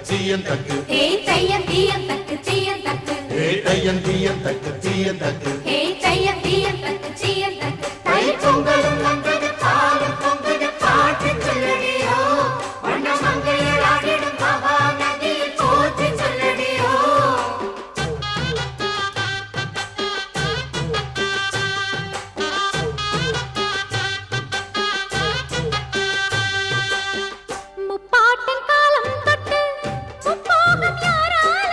சீயன் தக்கு ஹே தையம் தீயம் தக்கு சீயன் தக்கு ஹே தையம் தீயம் தக்கு சீயன் தக்கு ஹே தையம் தீயம் தக்கு சீயன் தக்கு தை பொங்கலும் வந்தது பாலும் பொங்குது பாட்டு சொல்லடியோ வண்ண மங்கையர் ஆடிடும் மகா நதியில் போற்றி சொல்லடியோ முப்பாட்டின் காலம் தொட்டு முப்போகம் யாரால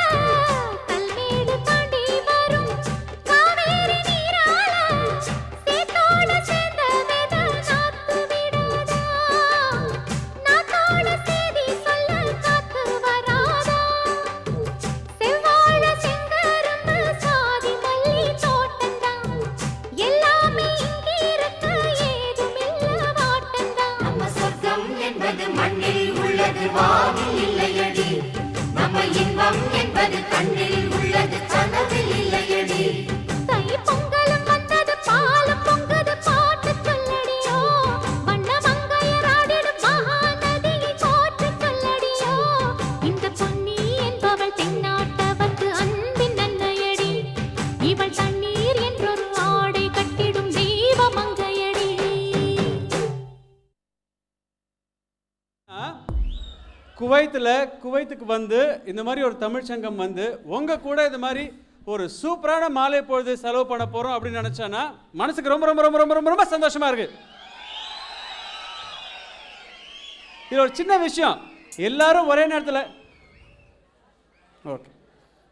கல்மேடு தாண்டி வரும் காவேரி நீரால சேத்தோடு சேர்ந்த வேத நாத்து விடாதா நாத்தோட சேதி சொல்ல காத்து வராதா செவ்வாழ செங்கரும்பு சாதி மல்லி தோட்டந்தான் எல்லாமே இங்கிருக்க ஏதுமில்ல வாட்டந்தான் நம்ம சொர்க்கம் என்பது மண்ணில் உள்ளது வானில் இல்லையடி நம்ம இன்பம் என்பது கண்ணில் உள்ளது கனவில் இல்லையடி தை பொங்கலும் வந்தது பாலும் பொங்குது பாட்டு சொல்லடியோ வண்ண மங்கையர் ஆடிடும் மகா நதியை போற்றி சொல்லடியோ இந்த பொன்னி என்பவள் தென்னாட்டவர்க்கு அன்பின் நன்மையடி இவள் தண்ணீர் என்றொரு ஆடை கட்டிடும் தெய்வ மங்கையடி. குவைத்துக்கு வந்து இந்த மாதிரி ஒரு தமிழ் சங்கம் வந்து உங்க கூட இந்த மாதிரி ஒரு சூப்பரான மாலை பொழுது செலவு பண்ண போறோம் அப்படின்னு நினைச்சானா மனசுக்கு ரொம்ப ரொம்ப ரொம்ப ரொம்ப ரொம்ப ரொம்ப சந்தோஷமா இருக்கு. இது ஒரு சின்ன விஷயம். எல்லாரும் ஒரே நேரத்தில் ஓகே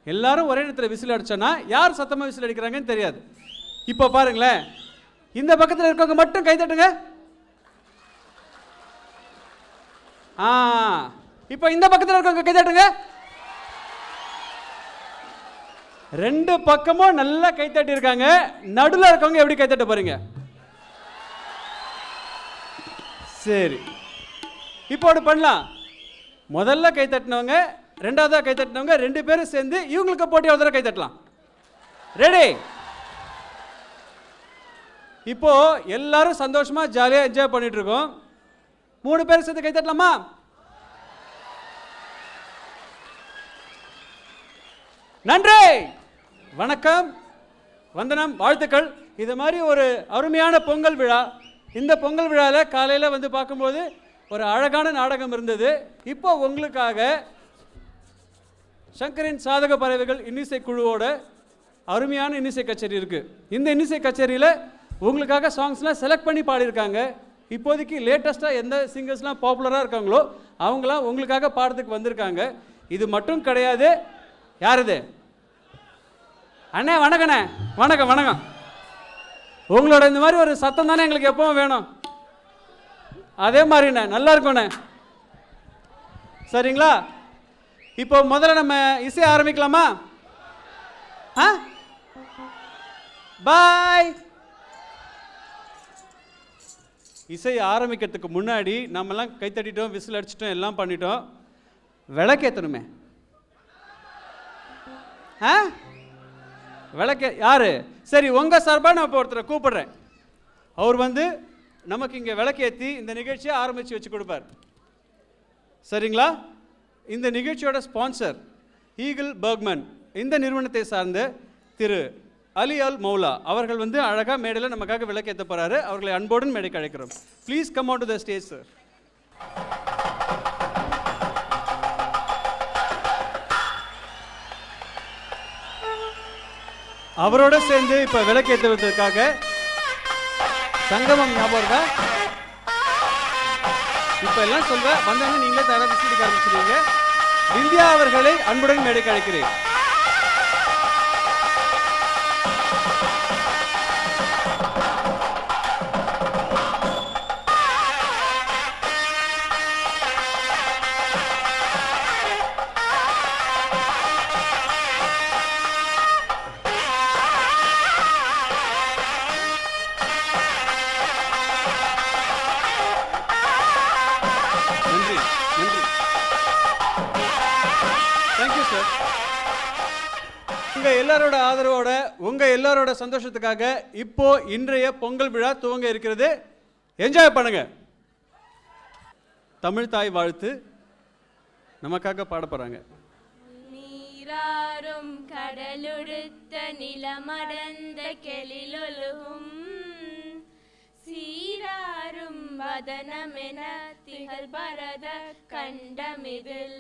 எல்லாரும் ஒரே நேரத்தில் விசில் அடிச்சோன்னா யார் சத்தமாக விசில் அடிக்கிறாங்கன்னு தெரியாது. இப்போ பாருங்களேன், இந்த பக்கத்தில் இருக்கவங்க மட்டும் கை தட்டுங்க. இப்போ இந்த பக்கத்தில் இருக்கவங்க கை தட்டுங்க. ரெண்டு பக்கமும் நல்லா கைத்தட்டி இருக்காங்க. நடுவில் இருக்கவங்க எப்படி கைத்தட்ட போறீங்க? சரி, இப்போ ஒன்று பண்ணலாம். முதல்ல கைத்தட்டினவங்க ரெண்டாவதா கைத்தட்டினவங்க ரெண்டு பேரும் சேர்ந்து இவங்களுக்கு போட்டி ஒரு தடவை கைத்தட்டலாம். ரெடி? இப்போ எல்லாரும் சந்தோஷமா ஜாலியாக என்ஜாய் பண்ணிட்டு இருக்கோம். 3 பேரும் சேர்ந்து கைத்தட்டலாமா? நன்றி, வணக்கம், வந்தனம், வாழ்த்துக்கள். இது மாதிரி ஒரு அருமையான பொங்கல் விழா. இந்த பொங்கல் விழாவில் காலையில் வந்து பார்க்கும்போது ஒரு அழகான நாடகம் இருந்தது. இப்போ உங்களுக்காக சங்கரின் சாதக பறவைகள் இன்னிசை குழுவோட அருமையான இன்னிசை கச்சேரி இருக்குது. இந்த இன்னிசை கச்சேரியில் உங்களுக்காக சாங்ஸ்லாம் செலக்ட் பண்ணி பாடியிருக்காங்க. இப்போதைக்கு லேட்டஸ்ட்டாக எந்த சிங்கர்ஸ்லாம் பாப்புலராக இருக்காங்களோ அவங்களாம் உங்களுக்காக பாடுறதுக்கு வந்திருக்காங்க. இது மட்டும் கிடையாது. யார் இது? அண்ணே வணக்கண்ணே. வணக்கம் வணக்கம். உங்களோட இந்த மாதிரி ஒரு சத்தம் தானே எங்களுக்கு எப்பவும் வேணும். அதே மாதிரிண்ணே நல்லா இருக்கும்ண்ணே. சரிங்களா? இப்போ முதல்ல நம்ம இசை ஆரம்பிக்கலாமா? பாய். இசை ஆரம்பிக்கிறதுக்கு முன்னாடி நம்மலாம் கைத்தட்டிட்டோம், விசில் அடிச்சிட்டோம், எல்லாம் பண்ணிட்டோம். விளக்கேற்றணுமே. விளக்க யாரு? சரி, உங்க சார்பாக நான் இப்போ ஒருத்தரை கூப்பிடுறேன். அவர் வந்து நமக்கு இங்கே விளக்கேற்றி இந்த நிகழ்ச்சியை ஆரம்பித்து வச்சு கொடுப்பார். சரிங்களா? இந்த நிகழ்ச்சியோட ஸ்பான்சர் ஈகிள் பர்க்மன், இந்த நிறுவனத்தை சார்ந்த திரு அலி அல் மௌலா அவர்கள் வந்து அழகாக மேடையில் நமக்காக விளக்கேற்ற போகிறாரு. அவர்களை அன்போடு மேடைக்கு அழைக்கிறோம். Please come on to the stage sir. அவரோட சேர்ந்து இப்போ விளக்கேற்றுவதற்காக சங்கமம் ஞாபகம் இருக்கா? இப்போ எல்லாம் சொல்ற வந்தாங்க, நீங்களே தயாராக விசிலிக்க ஆரம்பிச்சிருக்கீங்க. விந்தியா அவர்களை அன்புடன் மேடைக்கு அழைக்கிறேன். உங்க எல்லாரோட ஆதரவோட, உங்க எல்லாரோட சந்தோஷத்துக்காக இப்போ இன்றைய பொங்கல் விழா துவங்க இருக்கிறது. என்ஜாய் பண்ணுங்க. தமிழ் தாய் வாழ்த்து. நமக்காக பாட போகிறாங்க. நீராறும் கடலுடுத்த நிலமடந்த கெளிலொழுகும் சீராறும் வதனமென திகழ் பரத கண்டமிதில்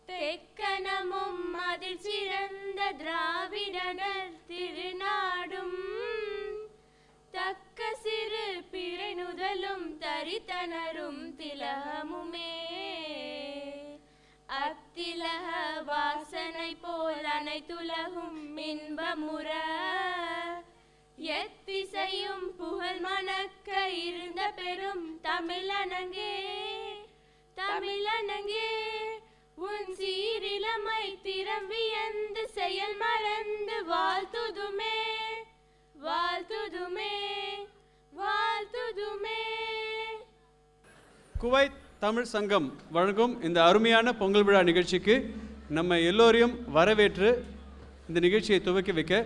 தெக்கனமும் அதில் சிறந்த திராவிடனர் திருநாடும் தக்க சிறு பிறை நுதலும் தரித்தனரும் திலகமுமே அத்திலக வாசனை போல் அனைத்துலகும் இன்பமுற எத்திசையும் புகழ் மணக்க இருந்த பெரும் தமிழனங்கே தமிழனங்கே உன் சீரிலமை திறம்பியந்து செயல் மறந்து வாழ்த்துதுமே வாழ்த்துதுமே வாழ்த்துதுமே. குவைத் தமிழ் சங்கம் வழங்கும் இந்த அருமையான பொங்கல் விழா நிகழ்ச்சிக்கு நம்ம எல்லோரையும் வரவேற்று இந்த நிகழ்ச்சியை துவக்கி வைக்க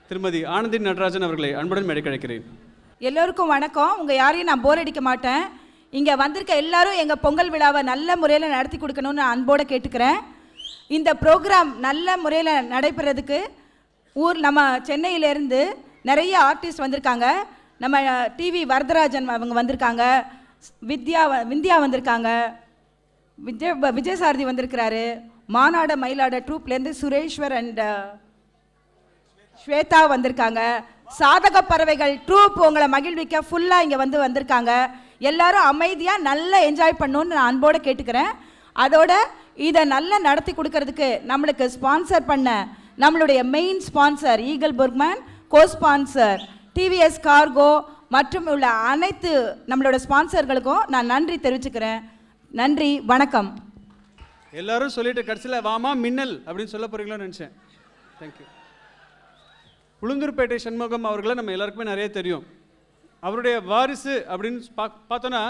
திருமதி ஆனந்தி நடராஜன் அவர்களை அன்புடன் மேடைக்கழைக்கிறேன். எல்லோருக்கும் வணக்கம். உங்கள் யாரையும் நான் போர் அடிக்க மாட்டேன். இங்கே வந்திருக்க எல்லாரும் எங்கள் பொங்கல் விழாவை நல்ல முறையில் நடத்தி கொடுக்கணும்னு அன்போடு கேட்டுக்கிறேன். இந்த ப்ரோக்ராம் நல்ல முறையில் நடைபெறதுக்கு நம்ம சென்னையிலேருந்து நிறைய ஆர்டிஸ்ட் வந்திருக்காங்க. நம்ம டிவி வரதராஜன் அவங்க வந்திருக்காங்க, விந்தியா வந்திருக்காங்க, விஜயசாரதி வந்திருக்கிறாரு, மாநாட மயிலாட ட்ரூப்லேருந்து சுரேஸ்வர் அண்ட் ஸ்வேதா வந்திருக்காங்க, சாதக பறவைகள் ட்ரூப் உங்களை மகிழ்விக்க ஃபுல்லாக இங்கே வந்திருக்காங்க. எல்லாரும் அமைதியாக நல்லா என்ஜாய் பண்ணணுன்னு நான் அன்போடு கேட்டுக்கிறேன். அதோட இதை நல்லா நடத்தி கொடுக்கறதுக்கு நம்மளுக்கு ஸ்பான்சர் பண்ண நம்மளுடைய main sponsor Eagle Burgman, co sponsor TVS cargo மற்றும் உள்ள அனைத்து நம்மளோட ஸ்பான்சர்களுக்கும் நான் நன்றி தெரிவிச்சுக்கிறேன். நன்றி, வணக்கம். எல்லாரும் சொல்லிட்டு கடைசியில் வாமா மின்னல் அப்படின்னு சொல்ல போகிறீங்களோன்னு நினச்சேன். தேங்க்யூ. உளுந்தூர்பேட்டை சண்முகம் அவர்களை நம்ம எல்லாருக்குமே நிறைய தெரியும். அவருடைய வாரிசு அப்படின்னு பார்த்தோன்னா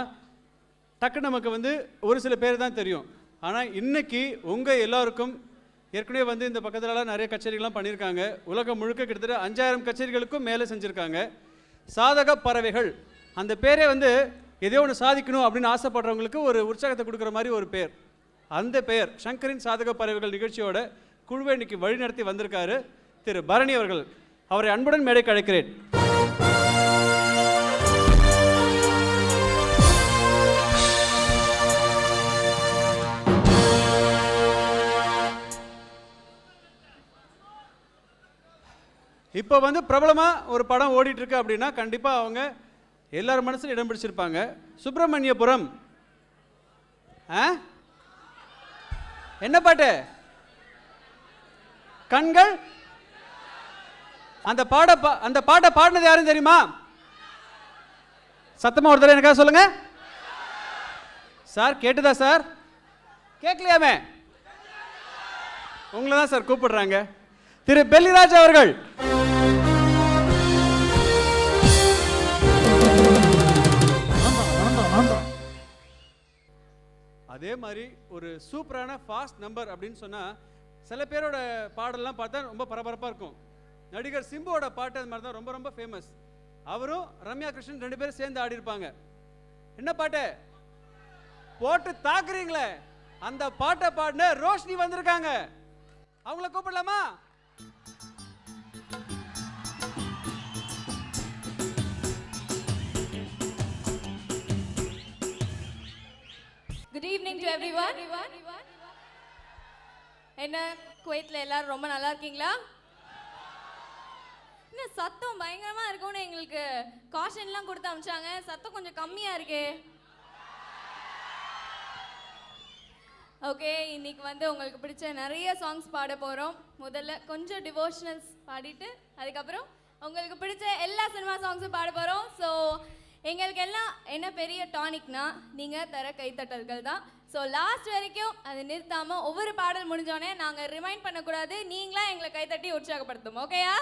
டக்கு நமக்கு ஒரு சில பேர் தான் தெரியும். ஆனால் இன்னைக்கு உங்கள் எல்லாருக்கும் ஏற்கனவே இந்த பக்கத்துலலாம் நிறைய கச்சேரிகள்லாம் பண்ணியிருக்காங்க. உலகம் முழுக்க கிட்டத்தட்ட 5000 கச்சேரிகளுக்கும் மேலே செஞ்சுருக்காங்க. சாதக பறவைகள் அந்த பேரே எதையோ ஒன்று சாதிக்கணும் அப்படின்னு ஆசைப்படுறவங்களுக்கு ஒரு உற்சாகத்தை கொடுக்குற மாதிரி ஒரு பேர். அந்த பெயர் சங்கரின் சாதக பறவைகள் நிகழ்ச்சியோட குழுவை இன்னைக்கு வழிநடத்தி வந்திருக்காரு திரு பரணி அவர்கள். அவரை அன்புடன் மேடைக்கு அழைக்கிறேன். இப்போ பிரபலமாக ஒரு படம் ஓடிட்டு இருக்கு அப்படின்னா கண்டிப்பாக அவங்க எல்லார் மனசில் இடம் பிடிச்சிருப்பாங்க. சுப்பிரமணியபுரம். என்ன பாட்டு? கண்கள். அந்த பாட்டை பாடினது யாரும் தெரியுமா? சத்தமா ஒரு தடவை எனக்காக சொல்லுங்க சார். கேட்டுதா சார்? கேட்கலையாமே? உங்களை தான் சார் கூப்பிடுறாங்க. திரு பெல்லிராஜ் அவர்கள். அதே மாதிரி ஒரு சூப்பரான ஃபாஸ்ட் நம்பர் அப்படின்னு சொன்னால் சில பேரோட பாடலாம் பார்த்தா ரொம்ப பரபரப்பாக இருக்கும். நடிகர் சிம்புவோட பாட்டு அது மாதிரி தான் ரொம்ப ரொம்ப ஃபேமஸ். அவரும் ரம்யா கிருஷ்ணன் 2 பேரும் சேர்ந்து ஆடி இருப்பாங்க. என்ன பாட்டு? போட்டு தாக்குறீங்களே. அந்த பாட்டை பாடின ரோஷினி வந்திருக்காங்க. அவங்கள கூப்பிடலாமா? Good evening to everyone. என்ன குவைத்ல எல்லாரும் ரொம்ப நல்லா இருக்கீங்களா? என்ன சத்தம் பயங்கரமா இருக்கும்னு எங்களுக்கு காஷன்லாம் கொடுத்து அனுப்பிச்சாங்க. சத்தம் கொஞ்சம் கம்மியா இருக்கே. ஓகே, இன்னைக்கு உங்களுக்கு பிடிச்ச நிறைய சாங்ஸ் பாட போறோம். முதல்ல கொஞ்சம் டிவோஷனல்ஸ் பாடிட்டு அதுக்கப்புறம் உங்களுக்கு பிடிச்ச எல்லா சினிமா சாங்ஸும் பாட போறோம். ஸோ எங்களுக்கு எல்லாம் என்ன பெரிய டானிக்னா நீங்கள் தர கைத்தட்டல்கள் தான். ஸோ லாஸ்ட் வரைக்கும் அதை நிறுத்தாமல் ஒவ்வொரு பாடல் முடிஞ்சோடனே நாங்கள் ரிமைண்ட் பண்ணக்கூடாது, நீங்களா எங்களை கைத்தட்டி உற்சாகப்படுத்தும். ஓகேயா?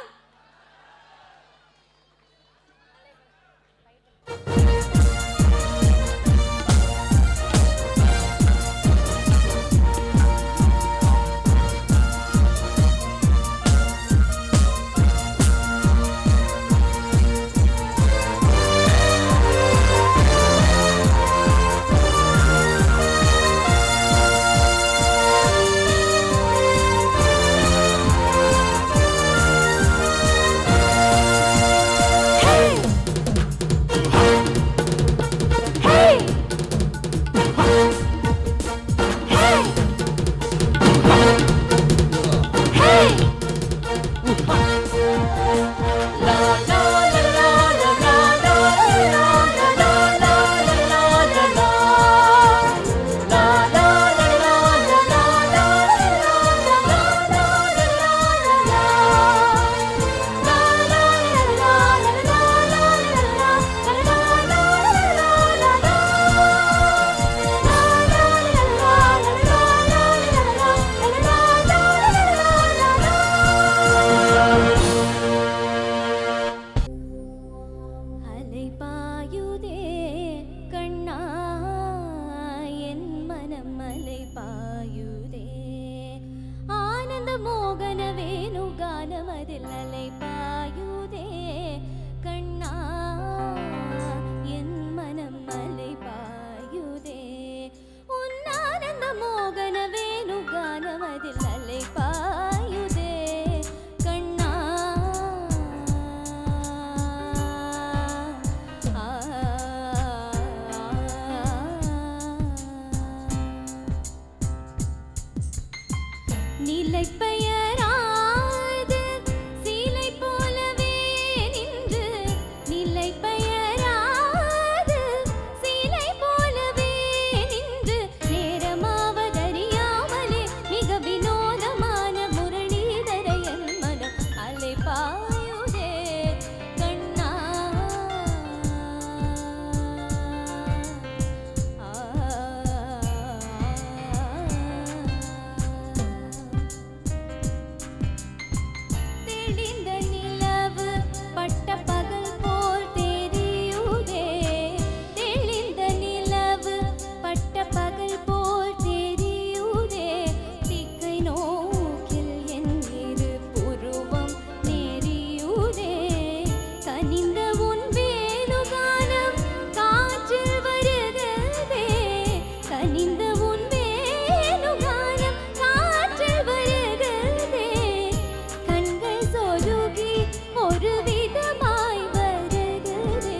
ஒரு விதமாய் வருகுதே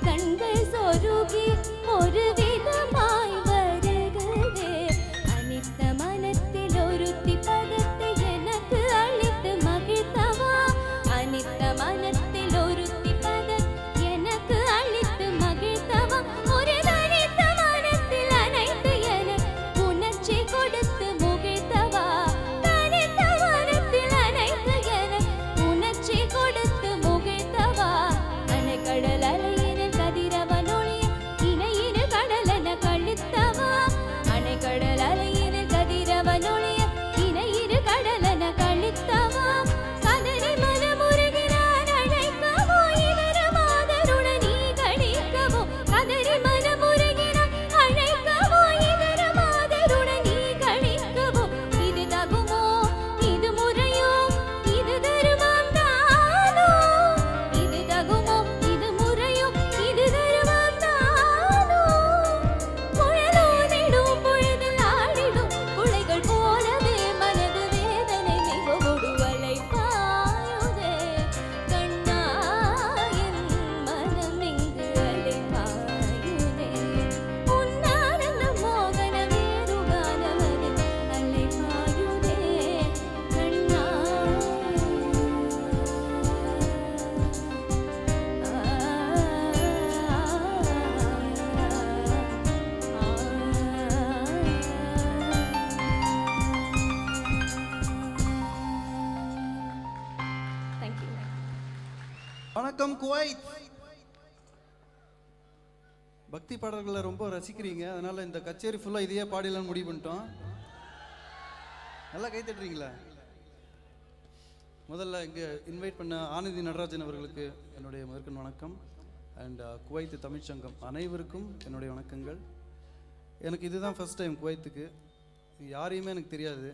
கண்கள் சொருகி ஒரு விதமாய் வருகுதே அனித்த மனத்தில் ஒருத்தி பதத்தை எனக்கு அளித்து மகிழ்த்தவா அனித்த மனத்தில் ஒருத்தி பதத்தை எனக்கு அளித்து மகிழ்த்தவா ஒரு தனித்த மனத்தில் அனைத்து எனக்கு உணர்ச்சி கொடுத்து முகிழ்த்தவா தனித்த மனத்தில் அனைத்து எனக்கு உணர்ச்சி கொடுத்து முகிழ்த்தவா அணைக்கடல் அலையினில் கதிரவன் ஒளிய இணையிரு கடலென கழித்தவா அணைக்கடல் அலையினில் கதிரவன் ஒளிய இணையிரு கடலென கழித்தவா கதறி மனமுருகினான் அழைக்கவோ இவரு மாதருடன் நீ கழிக்கவோ கதறி மனமுருகினான் அழைக்கவோ இவரு மாதருடன் நீ கழிக்கவோ இது தகுமோ இது முறையோ இது தருமம் தானோ இது தகுமோ இது முறையோ இது தருமம் தானோ குழலோதிடும் பொழுதில் ஆடிடும் குழைகள் போலவே மனது வேதனை மிகவோடு அலைப்பாயுதே கண்ணாயின் மனம் இங்கு அலைப்பாயுதே உன்னானந்த மோகன வேறுகானவரில் அலைப்பாயுதே கண்ணா தேங்க்யூ வணக்கம் குவைத். பக்தி பாடல்களை ரொம்ப ரசிக்கிறீங்க, அதனால இந்த கச்சேரி ஃபுல்லாக இதையே பாடிடலாம்னு முடிவு பண்ணிட்டோம். நல்லா கை தட்டுறீங்களா? முதல்ல இங்கே இன்வைட் பண்ண ஆனந்தி நடராஜன் அவர்களுக்கு என்னுடைய முதற்கண் வணக்கம். அண்ட் குவைத் தமிழ்ச்சங்கம் அனைவருக்கும் என்னுடைய வணக்கங்கள். எனக்கு இதுதான் ஃபர்ஸ்ட் டைம் குவைத்துக்கு, யாரையுமே எனக்கு தெரியாது.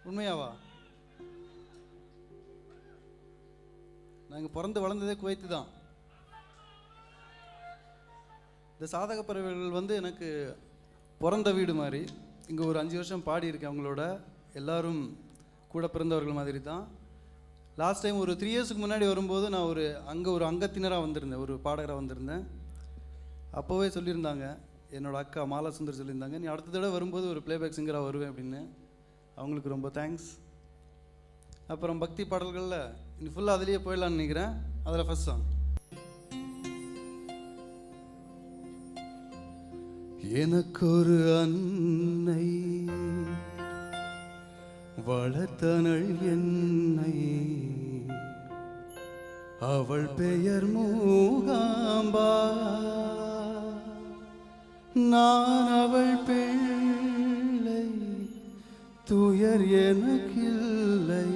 உண்மையாவா? நாங்கள் பிறந்து வளர்ந்ததே குவைத்து தான். இந்த சாதக பறவைகள் வந்து எனக்கு பிறந்த வீடு மாதிரி. இங்கே ஒரு 5 வருஷம் பாடியிருக்கேன். அவங்களோட எல்லாரும் கூட பிறந்தவர்கள் மாதிரி தான். லாஸ்ட் டைம் ஒரு 3 இயர்ஸுக்கு முன்னாடி வரும்போது நான் அங்கே ஒரு அங்கத்தினராக வந்திருந்தேன், ஒரு பாடகராக வந்திருந்தேன். அப்போவே சொல்லியிருந்தாங்க, என்னோட அக்கா மாலா சுந்தர் சொல்லியிருந்தாங்க, நீ அடுத்த தடவை வரும்போது ஒரு பிளேபேக் சிங்கராக வருவேன் அப்படின்னு. அவங்களுக்கு ரொம்ப தேங்க்ஸ். அப்புறம் பக்தி பாடல்களில் இன்னும் ஃபுல்லாக அதுலேயே போயிடலான்னு நினைக்கிறேன். அதில் ஃபர்ஸ்ட் சாங் எனக்கொரு அன்னை வளர்த்தனள் என்னை, அவள் பெயர் மூகாம்பா, நான் அவள் பிள்ளை, துயர் எனக்கில்லை,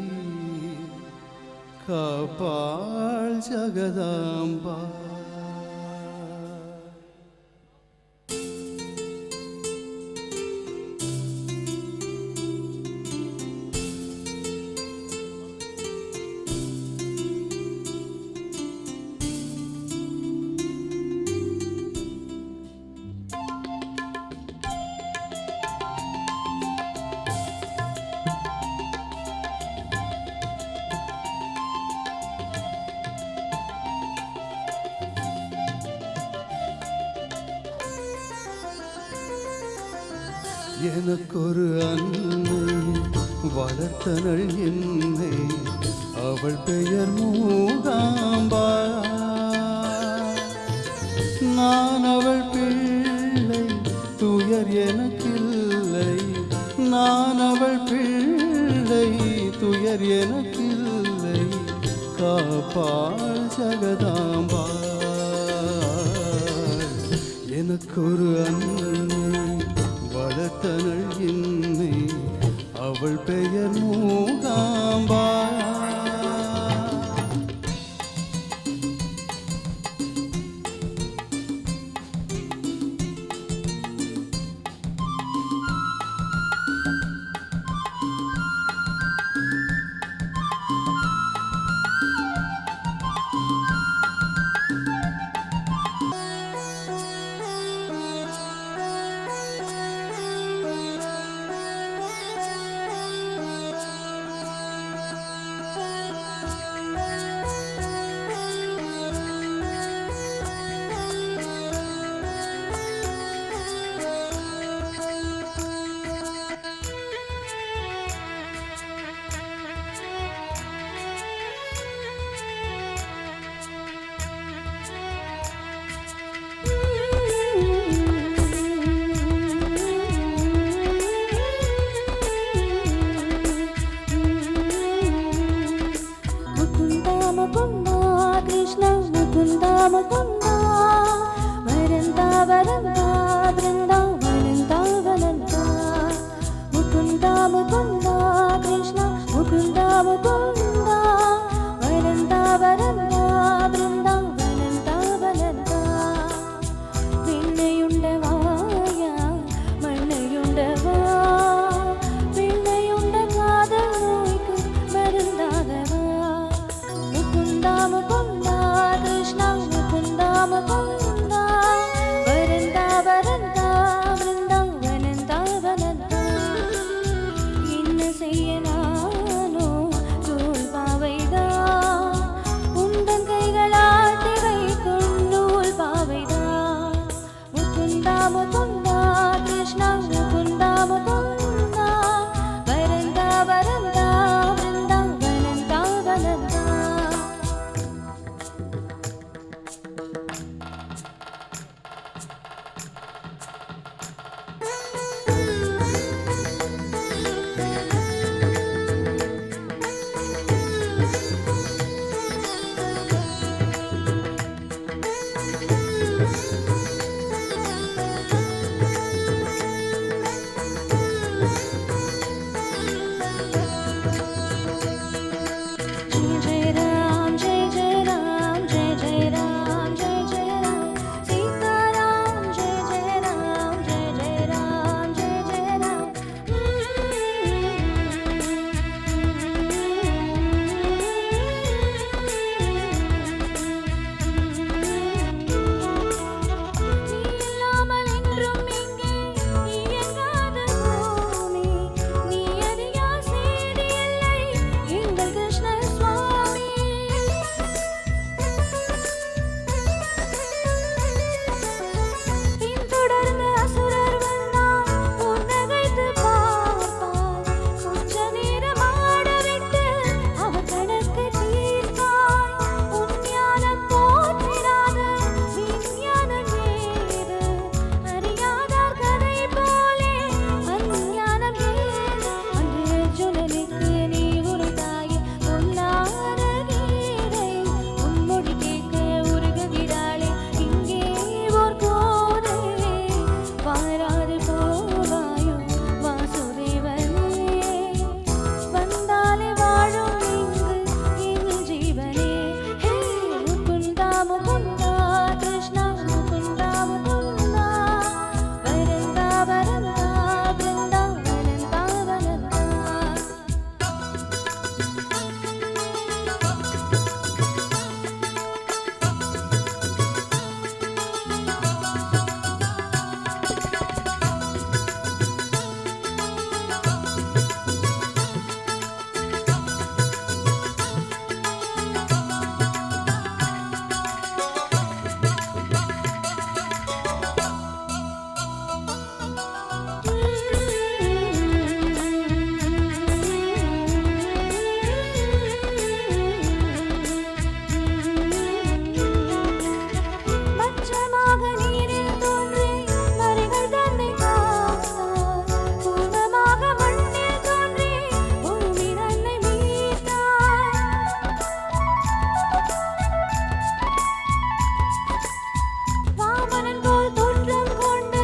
காப்பாள் ஜகதாம்பா. எனக்கொரு அன்னை வளர்த்தனள் என்னை, அவள் பெயர் மூகாம்பா, நான் அவள் பிள்ளை, துயர் எனக்கில்லை, நான் அவள் பிள்ளை, துயர் எனக்கில்லை, காப்பாள் ஜகதாம்பா. எனக்கொரு அன்னை வளர்த்தனள் என்னை, அவள் பெயர் மூகாம்பா. முகுந்தா வரந்தா வரந்தா பிருந்தாவனந்தா வனந்தா விண்ணையுண்டவாயா மண்ணையுண்டவா பிள்ளையுண்ட காதல் நோய்க்கு மருந்தாகவா முகுந்தா முகுந்தா கிருஷ்ணா முகுந்தா முகுந்தா வரந்தா வரந்தா பிருந்தாவனந்தா வனந்தா என்ன செய்ய நானோ தோல் பாவைதா உந்தன் கைகளாட்டி வைக்கும் நூல் பாவைதா முகுந்தா முகுந்தா கிருஷ்ணா முகுந்தா முகுந்தா வரந்தா வரந்தா பிருந்தாவனந்தா வனந்தா जय राम जय जय राम जय जय राम जय जय राम सीता राम जय राम जय राम जय राम நீ இல்லாமல் என்றும் இங்கே இயங்காத பூமி நீ அறியா செய்தி இல்லை எங்கள் கிருஷ்ண சுவாமி பின்தொடர்ந்து அசுரர் வந்தால் புன்னகைத்து பார்ப்பாய் கொஞ்ச நேரம் ஆடவிட்டு அவர் கணக்கு தீர்ப்பாய் உன் ஞானம் போற்றிடாத விஞ்ஞானம் ஏது அறியாதார் கதை போலே அஞ்ஞானம் ஏது அன்று அர்ஜுனனுக்கு நீ உரைத்தாயே பொன்னான கீதை உன்மொழி கேட்க உருகுகிறாளே இங்கே ஓர் கோதை வாராது போவாயோ வாசுதேவனே வந்தாலே வாழும் இங்கு என் ஜீவனே ஹே முகுந்தா முகுந்தா கிருஷ்ணா முகுந்தா முகுந்தா வரந்தா வரந்தா பிருந்தாவனந்தா வனந்தா மச்சமாக நீரில் தோன்றி மறைகள் தன்னை காத்தார் பூர்ணமாக மண்ணில் தோன்றி பூமி தன்னை மீட்டார் வாமனன் போல் தோற்றம் கொண்டு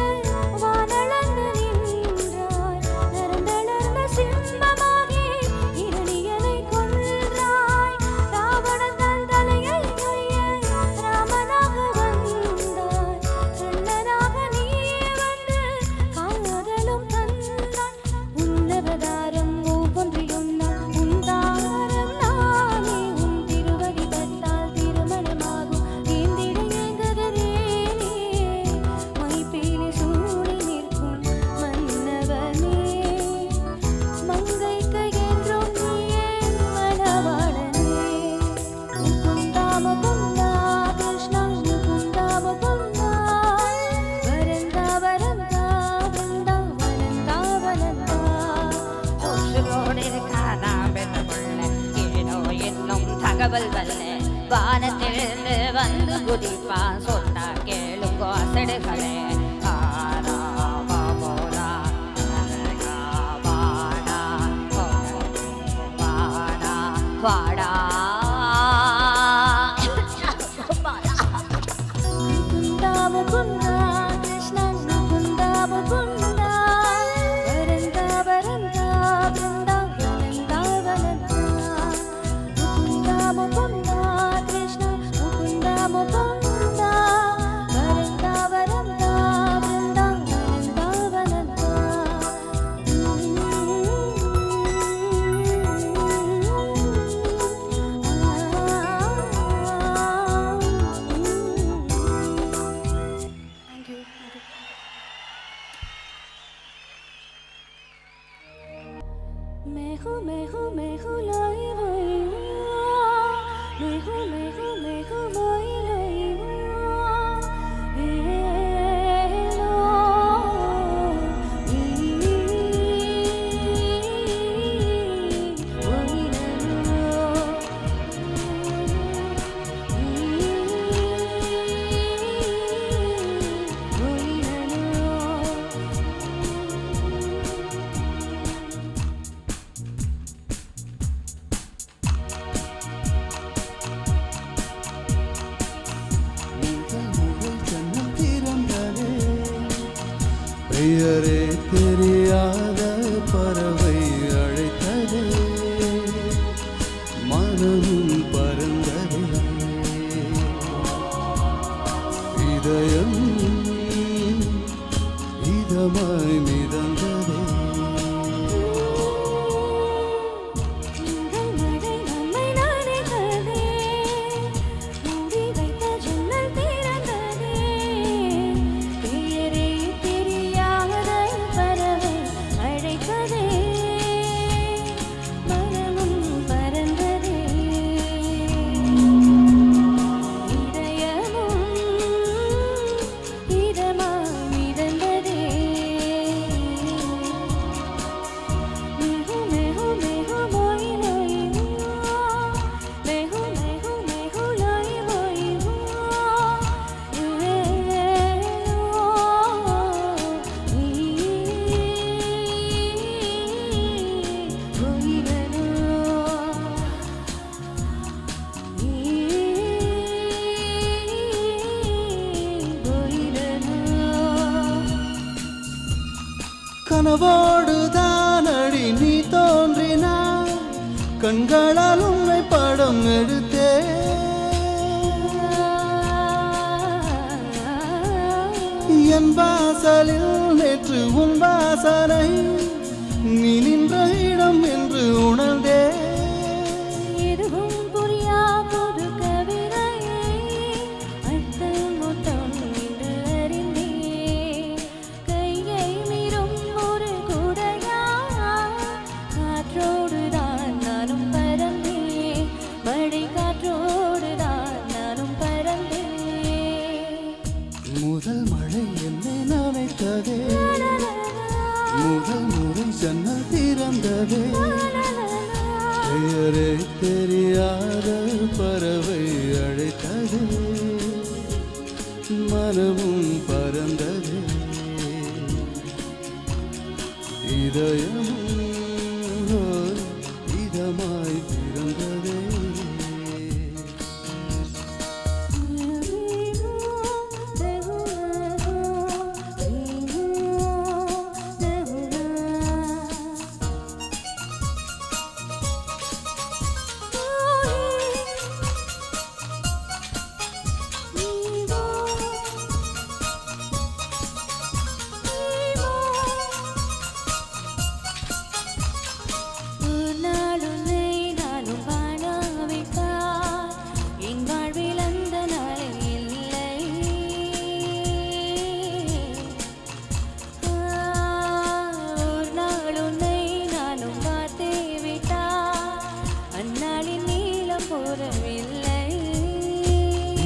வானளந்து நின்றார் நரந்தளர்ந்த சிம்மமாகி இரணியனை கொன்றாய் ராவணன் தன் தலையை கொய்ய ராமனாக வந்தாய் கண்ணனாக நீ வந்து காதலும் தந்தாய் உன்னவதாரம் ஒவ்வொன்றியொன்றால் உந்தாரம் நானே உன் திருவடி பட்டால் திருமணமாகும் வேந்திட ஏங்குகிறேனே மைப்பேலி சூடி நிற்கும் மன்னவனே மங்கைக்கு என்றும் நீயே மணவாளனே முகுந்தா முகுந்தா கிருஷ்ணா முகுந்தா முகுந்தா வரந்தா வரந்தா பிருந்தாவனந்தா வனந்தா தோற்றுகோடு இருக்காதாம் பெற்ற புள்ள ஏனோ என்னும் தகவல் வல்ல வானத்திலிருந்து வந்து குதிப்பான் சொன்னா கேளுங்கோ அசடுகளே ஆரா பாபோலா அழகா வாடா வாடா வாடா முகுந்தா முகுந்தா கிருஷ்ணா முகுந்தா முகுந்தா வரந்தா வரந்தா பிருந்தாவனந்தா வனந்தா பெயரே தெரியாத பறவை அழைத்ததே மனமும் பறந்ததே இதயம் இதமாய் மிதந்ததே முதல் மழை நம்மை நனைத்ததே மூடி வைத்த ஜன்னல் திறந்ததே பெயரே தெரியாத பறவை அழைத்ததே மனமும் பறந்ததே இதயமும் இதமாய் மிதந்ததே मेहू मेहू मोई लोई मेहू मेहू मेहू लोई मोई கனவோடுதான் அடி நீ தோன்றினாய் கண்களால் உன்னை படம் எடுத்தே என் வாசலில் நேற்று உன் வாசனை நீ நின்ற இடம் என்று உணர்ந்தே எதுவும் புரியா புது கவிதையை அர்த்தம் மொத்தம் என்று அறிந்தே கையை மீறும் ஒரு குடையா காற்றோடுதான் நானும் பறந்தேன் மழை காற்றோடுதான் நானும் பறந்தேன் முதல் மழை என்னை நனைத்ததே முதல் முறை ஜன்னல் திறந்ததே பெயரே தெரியாத பறவை அழைத்ததே மனமும் பறந்ததே இதயமும் இதமாய் பிறந்ததே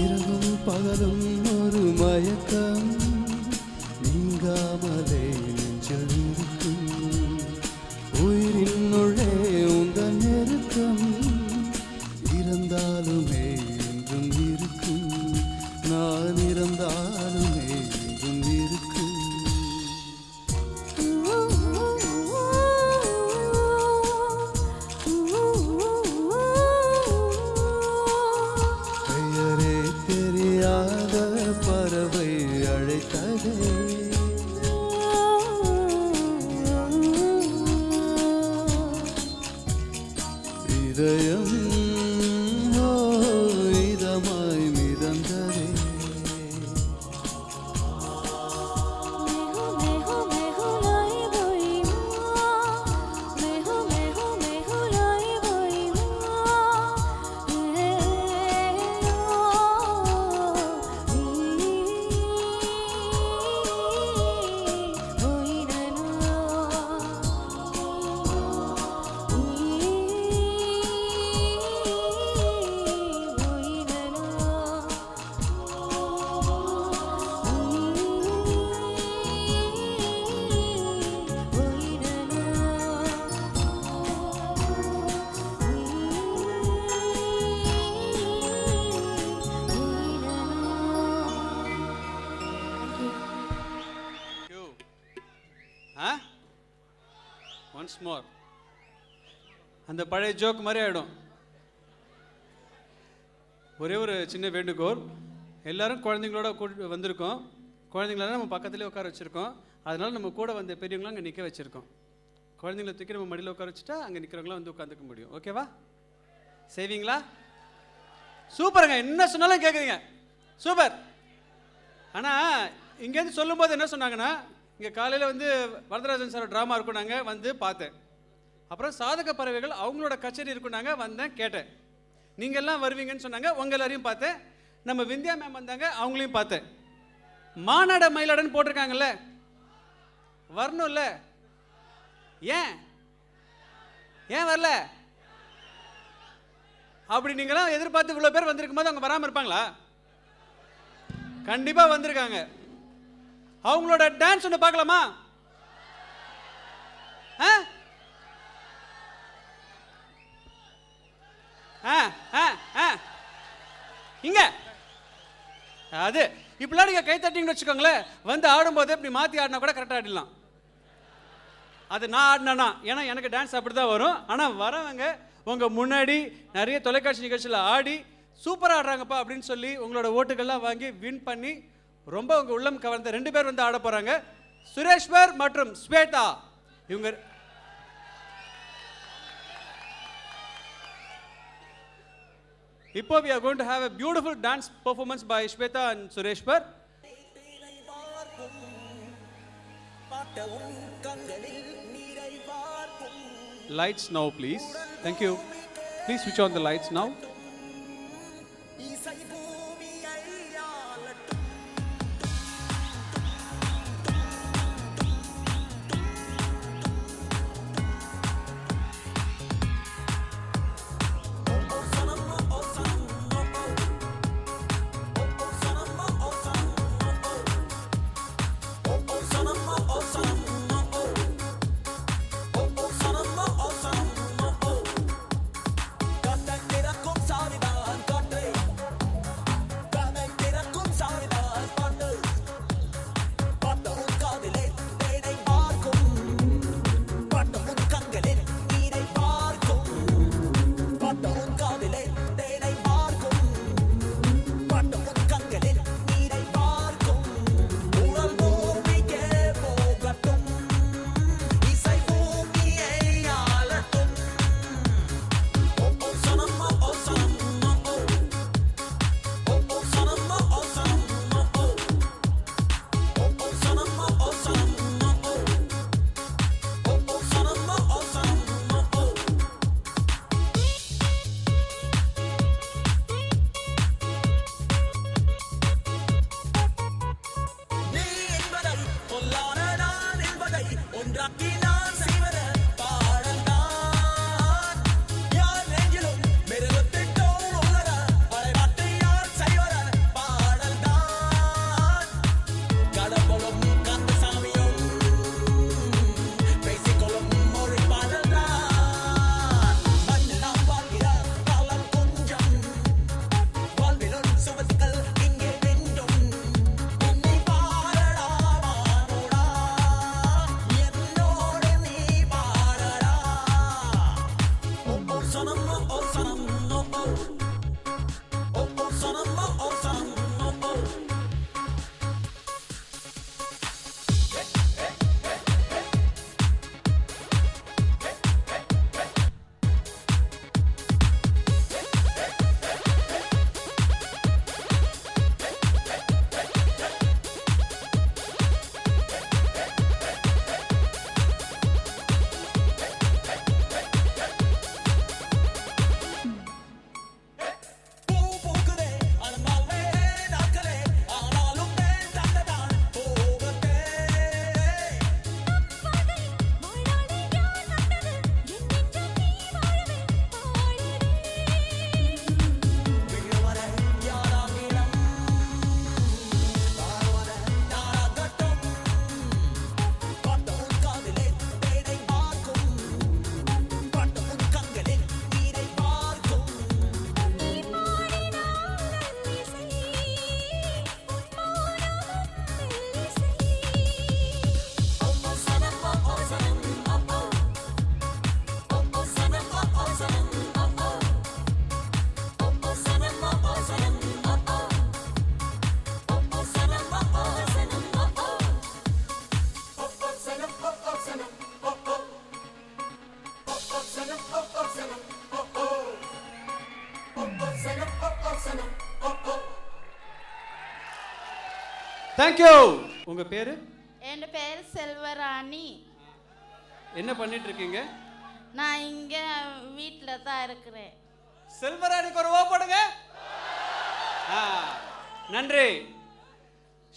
இரவும் பகலும் ஒரு மயக்கம் நீங்காமலே நெஞ்சில் இருக்கும் உயிரின் உள்ளே உந்தன் நெருக்கம் இருந்தாலுமே என்றும் இருக்கும் நான் இருந்தாலுமே என்றும் இருக்கும் பெயரே தெரியாத பறவை அழைத்ததே இதயம் இதமாய் மிதந்ததே ஒன்ஸ் மோர் அந்த பழைய ஜோக் மாதிரி ஆகிடும். ஒரே ஒரு சின்ன வேண்டுகோள், எல்லாரும் குழந்தைங்களோட கூட்டிட்டு வந்திருக்கோம். குழந்தைங்களெல்லாம் நம்ம பக்கத்துலேயே உட்கார வச்சுருக்கோம். அதனால் நம்ம கூட வந்த பெரியவங்களாம் அங்கே நிற்க வச்சுருக்கோம். குழந்தைங்கள தூக்கி நம்ம மடியில் உட்கார வச்சுட்டா அங்கே நிற்கிறவங்களாம் வந்து உட்காந்துக்க முடியும். ஓகேவா? செய்வீங்களா? சூப்பருங்க, என்ன சொன்னாலும் கேட்குறீங்க, சூப்பர். ஆனால் இங்கேருந்து சொல்லும்போது என்ன சொன்னாங்கன்னா, இங்கே காலையில் வந்து வரதராஜன் சார் ட்ராமா இருக்கும், நாங்கள் வந்து பார்த்தேன். அப்புறம் சாதக பறவைகள் அவங்களோட கச்சேரி இருக்கும், நாங்கள் வந்தேன் கேட்டேன். நீங்கள்லாம் வருவீங்கன்னு சொன்னாங்க, உங்கள் எல்லாரையும் பார்த்தேன். நம்ம விந்தியா மேம் வந்தாங்க, அவங்களையும் பார்த்தேன். மானாட மயிலாடன்னு போட்டிருக்காங்கல்ல, வரணும்ல, ஏன் ஏன் வரல? அப்படி நீங்களாம் எதிர்பார்த்து இவ்வளோ பேர் வந்திருக்கும் போது அவங்க வராமல் இருப்பாங்களா? கண்டிப்பாக வந்திருக்காங்க. அவங்களோட டான்ஸ் ஒன்று பார்க்கலாமா? இங்க அது இப்படிலாம் நீங்கள் கை தட்டிங்கன்னு வச்சுக்கோங்களேன், வந்து ஆடும்போது இப்படி மாற்றி ஆடினா கூட கரெக்டாக ஆடிடலாம். அது நான் ஆடினா, ஏன்னா எனக்கு டான்ஸ் அப்படி தான் வரும். ஆனால் வரவங்க உங்கள் முன்னாடி நிறைய தொலைக்காட்சி நிகழ்ச்சியில் ஆடி சூப்பராக ஆடுறாங்கப்பா அப்படின்னு சொல்லி உங்களோட ஓட்டுகள்லாம் வாங்கி வின் பண்ணி ரொம்ப உங்கள் உள்ளம் கவர்ந்த 2 பேர் வந்து ஆட போகிறாங்க, சுரேஷ்வர் மற்றும் ஸ்வேதா. இவங்க இப்போ we are going to have a beautiful dance performance by Shweta and Sureshwar. Lights now please. Thank you. Please switch on the lights now. Con thank you. உங்க பேரு? என் பேர் செல்வராணி. என்ன பண்ணிட்டு இருக்கீங்க? நான் இங்க வீட்டில் தான் இருக்கிறேன். செல்வராணிக்கு ஒரு ஓ போடுங்க. நன்றி.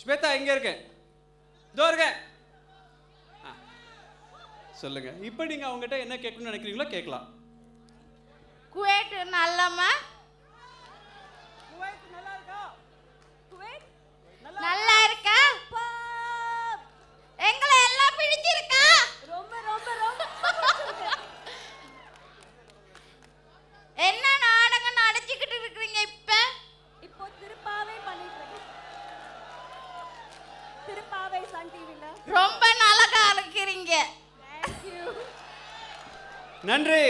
ஸ்வேதா இங்க இருக்கு, இதோ இருக்க. சொல்லுங்க, இப்போ நீங்க அவங்ககிட்ட என்ன கேட்கணும்னு நினைக்கிறீங்களோ கேட்கலாம். குவைட் நல்லம்மா? நல்லா இருக்கா? எங்களை எல்லாம் பிடிச்சிருக்கா? ரொம்ப ரொம்ப ரொம்ப என்ன நாடகம் நடிச்சுக்கிட்டு இருக்கிறீங்க இப்போ திருப்பாவை பண்ணிட்டு இருக்கேன். திருப்பாவை சன் டிவில. ரொம்ப நல்லா இருக்கிறீங்க. நன்றி.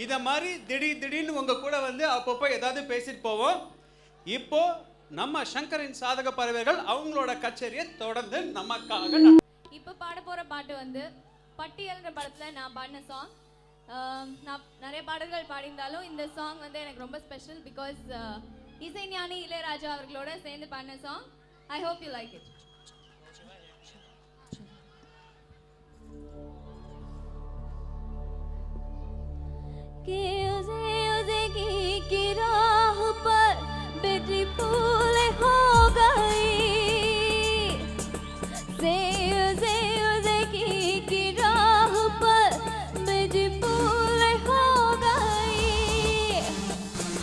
இத மாதிரி திடீர்னு உங்க கூட வந்து அப்பப்போ ஏதாவது பேசிட்டு போவோம். இப்போ நம்ம சங்கரின் சாதக பறவைகள் அவங்களோட கச்சேரியை தொடர்ந்து நமக்காக இப்போ பாட போற பாட்டு வந்து பட்டியல்ன்ற படத்துல நான் பாடின சாங். நான் நிறைய பாடல்கள் பாடியிருந்தாலும் இந்த சாங் வந்து எனக்கு ரொம்ப ஸ்பெஷல். பிகாஸ் இசைஞானி இளையராஜா அவர்களோட சேர்ந்து பாடின song. I hope you like it. की राह पर बेटी फूल हो गई, की राह पर बेटी फूल हो गई.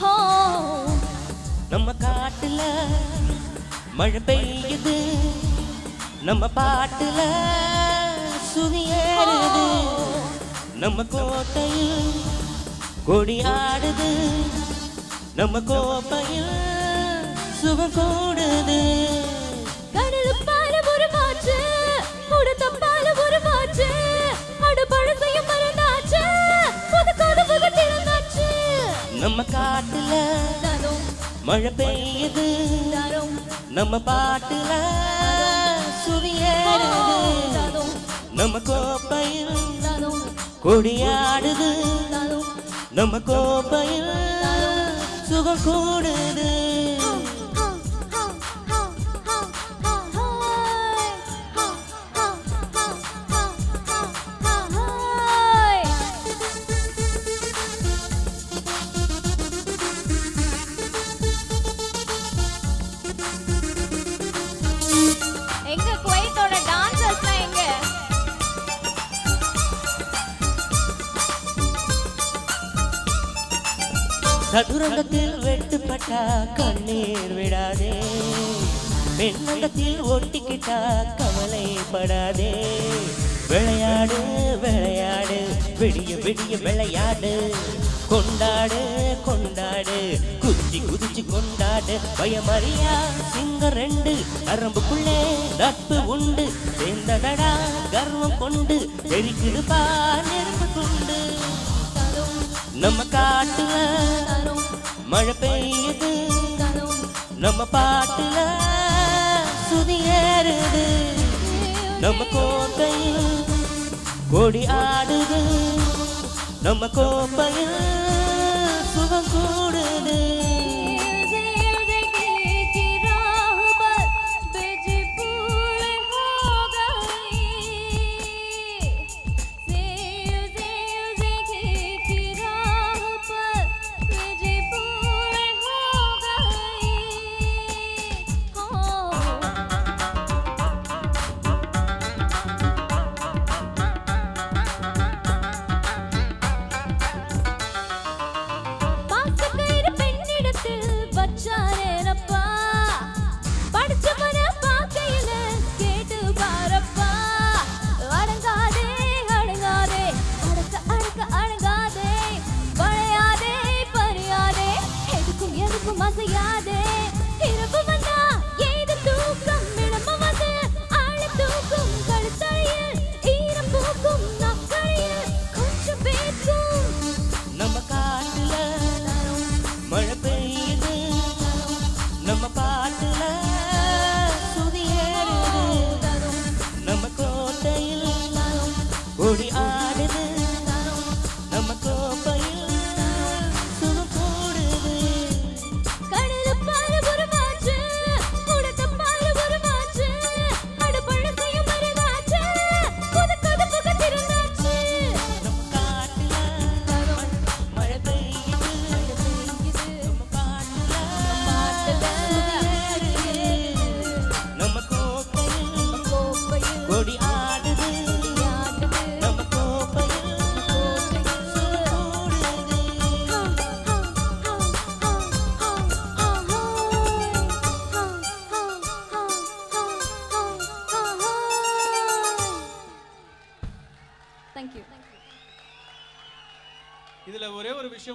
हो நம்ம காட்டுல மழை பெய்யுது, நம்ம பாட்டுல சுதியேறுது, நம்ம கோட்டையில் கொடி ஆடுது, நம்ம கோப்பையில் சுகம் கூடுது. கடலு பால ஒரு மாற்று, உடுத்த பால ஒரு மாற்று, அடு பழசையும் மறந்தாச்சு, புது கதவுக திறந்தாச்சு. நம்ம காட்டுல மழை பெய்யுது, நம்ம பாட்டுல சுதியேறுது, நம்ம கோப்பையில் கொடியாடுது, நம்ம கோப்பையில் சுகம் கூடுது. எங்க குவைத்தோட டான்சர்ஸ்லாம் எங்க? சதுரங்கத்தில் வெட்டுப்பட்டா கண்ணீர் விடாதே, பெண்ணங்கத்தில் ஒட்டிக்கிட்டா கவலைப்படாதே. விளையாடு விளையாடு விடிய விடிய விளையாடு, கொண்டாடு கொண்டாடு குதிச்சு குதிச்சு கொண்டாடு. பயமறியா சிங்கம் ரெண்டு, நரம்புக்குள்ளே நட்பு உண்டு, சேர்ந்தடடா கர்வம் கொண்டு எரிக்குது பா நெருப்பு கொண்டு. நம்ம காட்டுல மழை பெய்யுது, நம்ம பாட்டுல சுதியேறுது, நம்ம கோட்டையில் கொடி ஆடுது, நம்ம கோப்பையில் சுகம் கூடுது. கடலு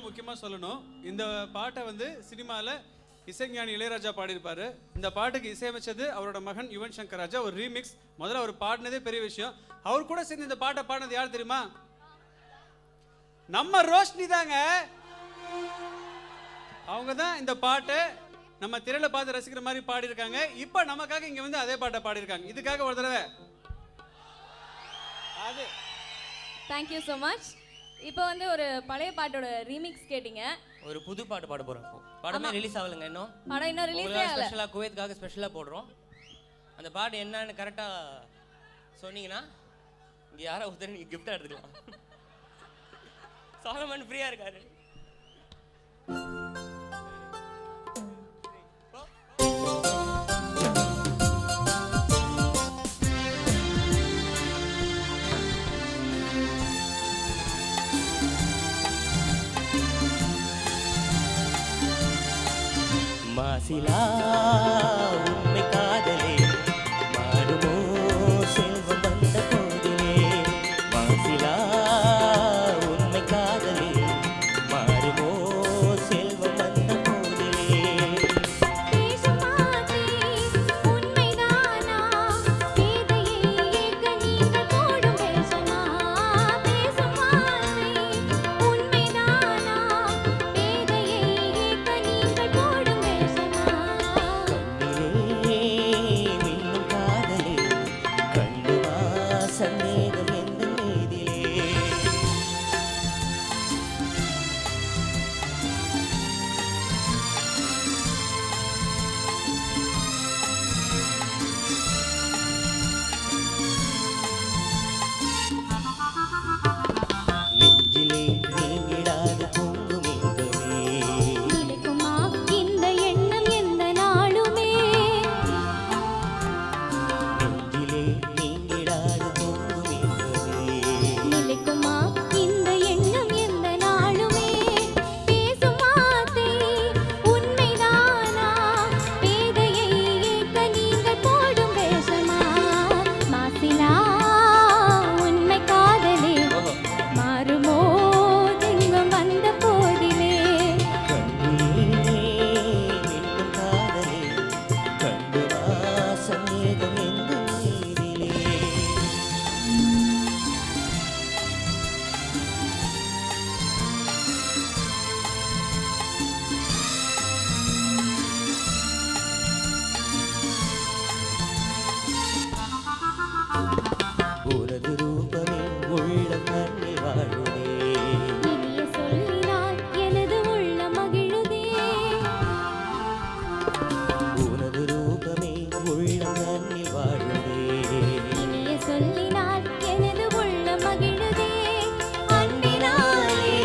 விஷயம் முக்கியமாக சொல்லணும். இந்த பாட்டை வந்து சினிமாவில் இசைஞானி இளையராஜா பாடியிருப்பாரு. இந்த பாட்டுக்கு இசையமைச்சது அவரோட மகன் யுவன் சங்கர் ராஜா. ஒரு ரீமிக்ஸ். முதல்ல அவர் பாடினதே பெரிய விஷயம். அவர் கூட சேர்ந்து இந்த பாட்டை பாடினது யார் தெரியுமா? நம்ம ரோஷினி தாங்க. அவங்க தான் இந்த பாட்டை நம்ம திரையில பார்த்து ரசிக்கிற மாதிரி பாடியிருக்காங்க. இப்போ நமக்காக இங்கே வந்து அதே பாட்டை பாடியிருக்காங்க. இதுக்காக ஒரு தடவை அது. Thank you so much. இப்போ வந்து ஒரு பழைய பாட்டோட ரீமிக்ஸ் கேட்டிங்க. ஒரு புது பாட்டு பாட போகிறோம். படமே ரிலீஸ் ஆகலைங்க இன்னும். படம் இன்னும் ரிலீஸே ஆகல. ஸ்பெஷலாக குவைத்துக்காக ஸ்பெஷலாக போடுறோம். அந்த பாட்டு என்னன்னு கரெக்டாக சொன்னீங்கன்னா இங்கே யாரோ ஒருத்தர் நீங்கள் கிஃப்டாக எடுத்துக்கலாம். சாலமன் ஃப்ரீயாக இருக்காரு. மாசிலா உண்மை காதலே மாறுமோ செல்வம் வந்த போதிலே. மாசிலா உண்மை காதலே மாறுமோ செல்வம் வந்த போதிலே. பேசுமாதே உண்மைதானா பேதையை ஏக்க நீங்கள் போடும் வேஷமா. பேசுமாதே உண்மைதானா பேதையை ஏக்க நீங்கள் போடும் வேஷமா. மின்னும் காதலே கண்டு வாசம் மேகம் எந்த மீதிலே. நெஞ்சிலே நீங்கிடாத பொங்கும் இன்பமே. நிலைக்குமா இந்த எண்ணம் எந்த நாளுமே. நெஞ்சிலே நீங்கிடாத பொங்கும் இன்பமே. நிலைக்குமா இந்த எண்ணம் எந்த நாளுமே. பேசுமாதே உண்மைதானா பேதையை ஏக்க நீங்கள் போடும் வேஷமா. மாசிலா உண்மை காதலே மாறுமோ திங்கம் வந்த போதிலே. மின்னும் காதலே கண்டு வாசம் மேகம் எந்த மீதிலே. உனது ரூபமே உள்ளம் தன்னை வாழுதே. இனிய சொல்லினால் எனது உள்ள மகிழுதே. உனது ரூபமே உள்ளம் தன்னில் வாழுதே. இனிய சொல்லினால் எனது உள்ள மகிழுதே. அன்பினாலே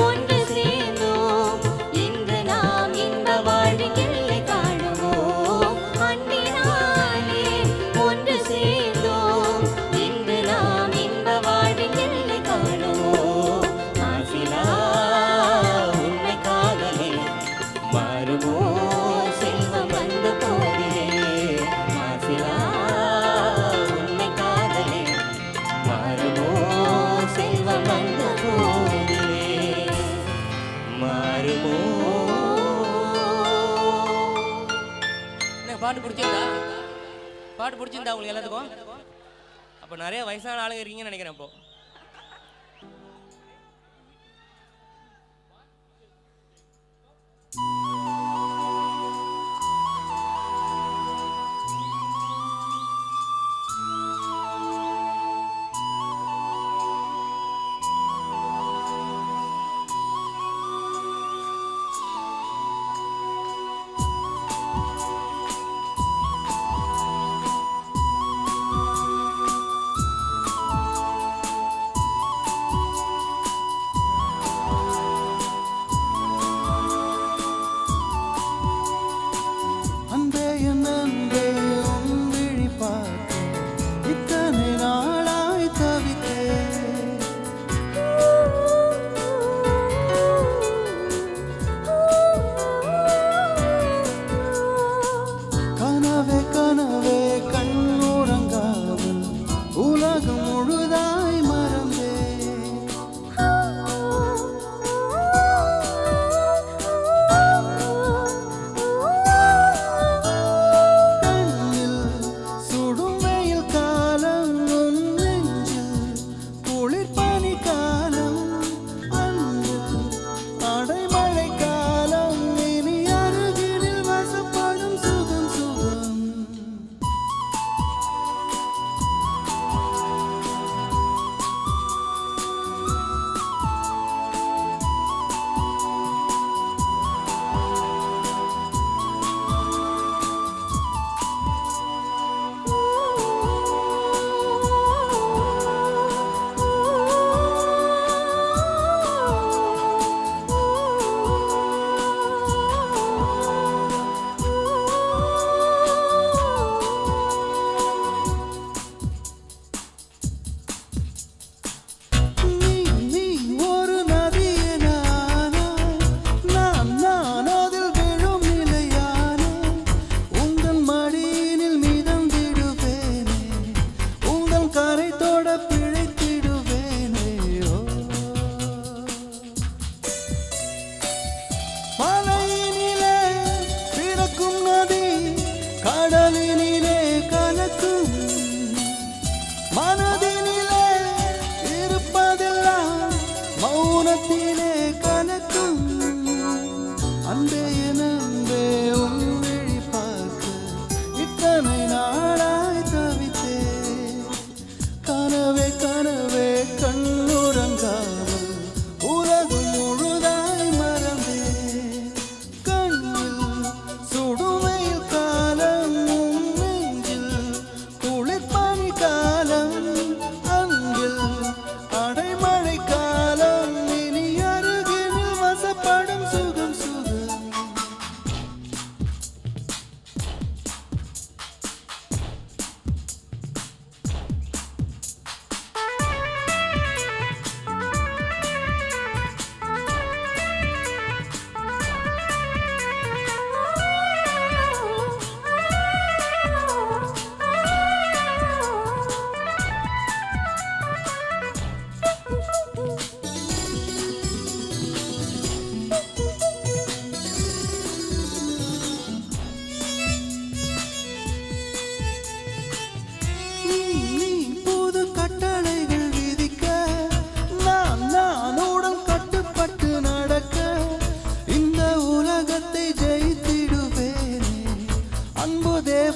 ஒன்று சேர்ந்தோம் இன்று நாம் இன்ப வாழ்வின் எல்லை காணுவோம். அன்பினாலே ஒன்று சேர்ந்தோம் இன்று நாம் இன்ப வாழ்வின் எல்லை காணுவோம். மாசிலா உண்மை காதலே மாறுமோ செல்வம் வந்த போதிலே. மாசிலா உண்மை காதலே மாறுமோ செல்வம் வந்த போதிலே. மாறுமோ. என்ன பாட்டு பிடிச்சிருந்தா? பாட்டு பிடிச்சிருந்தா உங்களுக்கு எல்லாத்துக்கும்? அப்போ நிறைய வயசான ஆளுங்க இருக்கீங்கன்னு நினைக்கிறேன். இப்போ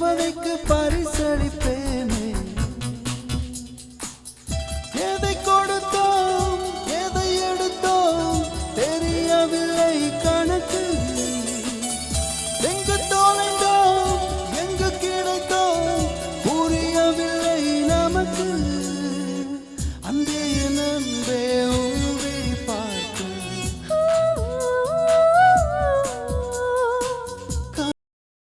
தேவதைக்கு பரி